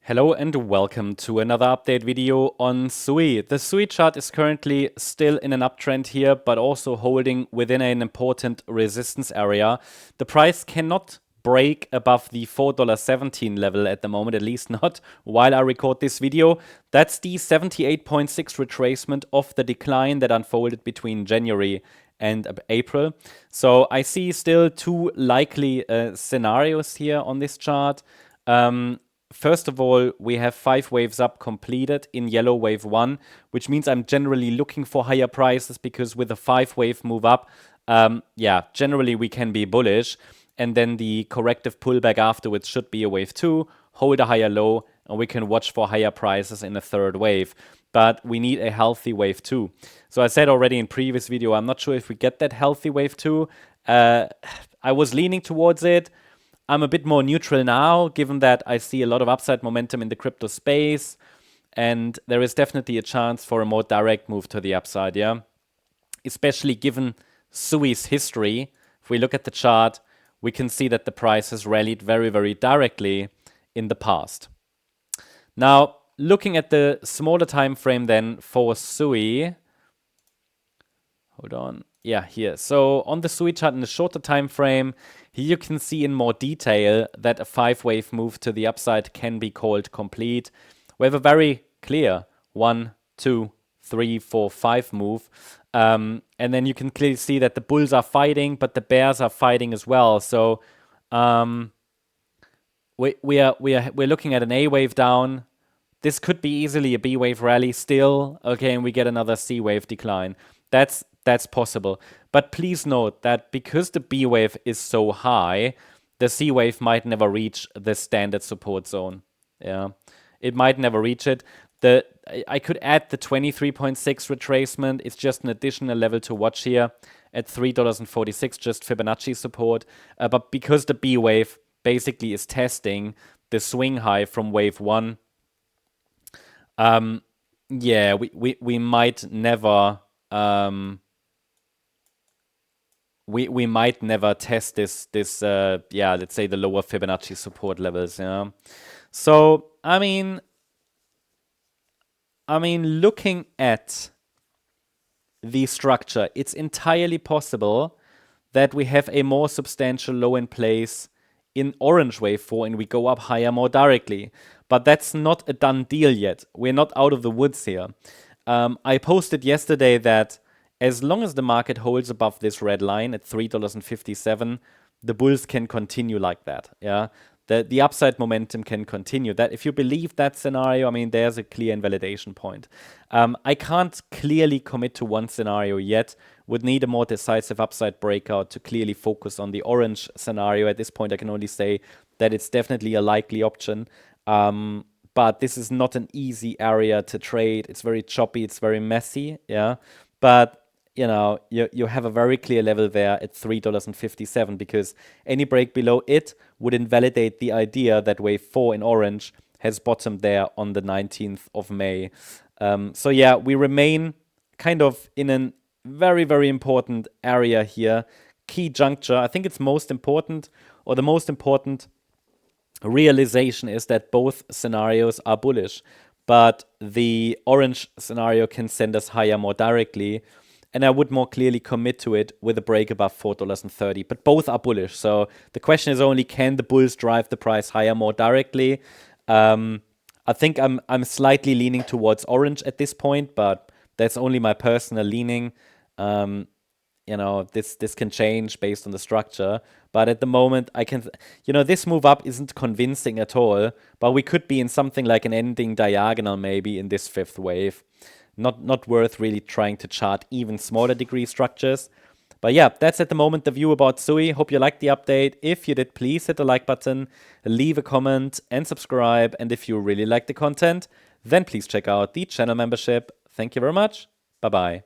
Hello and welcome to another update video on SUI. The SUI chart is currently still in an uptrend here, but also holding within an important resistance area. The price cannot break above the $4.17 level at the moment, at least not while I record this video. That's the 78.6 retracement of the decline that unfolded between January and April. So I see still two likely scenarios here on this chart. First of all, we have 5 waves up completed in yellow wave 1, which means I'm generally looking for higher prices because with a 5-wave move up, generally we can be bullish. And then the corrective pullback afterwards should be a wave 2, hold a higher low, and we can watch for higher prices in a third wave. But we need a healthy wave 2. So I said already in previous video, I'm not sure if we get that healthy wave 2. I was leaning towards it. I'm a bit more neutral now, given that I see a lot of upside momentum in the crypto space, and there is definitely a chance for a more direct move to the upside, yeah? Especially given SUI's history. If we look at the chart, we can see that the price has rallied very, very directly in the past. Now, looking at the smaller time frame then for SUI, hold on. Yeah, here. So on the SUI chart in the shorter time frame, here you can see in more detail that a 5-wave move to the upside can be called complete. We have a very clear 1, 2, 3, 4, 5 move. And then you can clearly see that the bulls are fighting, but the bears are fighting as well. So we're looking at an A wave down. This could be easily a B wave rally still. Okay, and we get another C wave decline. That's possible. But please note that because the B wave is so high, the C wave might never reach the standard support zone. Yeah, it might never reach it. I could add the 23.6 retracement. It's just an additional level to watch here at $3.46, just Fibonacci support. But because the B wave basically is testing the swing high from wave 1, we might never... We might never test this let's say the lower Fibonacci support levels, yeah. So, I mean, looking at the structure, it's entirely possible that we have a more substantial low in place in orange wave 4 and we go up higher more directly. But that's not a done deal yet. We're not out of the woods here. I posted yesterday that as long as the market holds above this red line at $3.57, the bulls can continue like that. Yeah, the upside momentum can continue. That if you believe that scenario, I mean, there's a clear invalidation point. I can't clearly commit to one scenario yet. Would need a more decisive upside breakout to clearly focus on the orange scenario. At this point, I can only say that it's definitely a likely option. But this is not an easy area to trade. It's very choppy. It's very messy. Yeah, but you know, you have a very clear level there at $3.57 because any break below it would invalidate the idea that wave 4 in orange has bottomed there on the 19th of May. So yeah, we remain kind of in a very, very important area here. Key juncture. I think it's most important, or the most important realization is that both scenarios are bullish, but the orange scenario can send us higher more directly. And I would more clearly commit to it with a break above $4.30. But both are bullish. So the question is only, can the bulls drive the price higher more directly? I think I'm slightly leaning towards orange at this point, but that's only my personal leaning. This can change based on the structure. But at the moment, this move up isn't convincing at all. But we could be in something like an ending diagonal maybe in this 5th wave. Not worth really trying to chart even smaller degree structures. But yeah, that's at the moment the view about SUI. Hope you liked the update. If you did, please hit the like button, leave a comment and subscribe. And if you really like the content, then please check out the channel membership. Thank you very much. Bye-bye.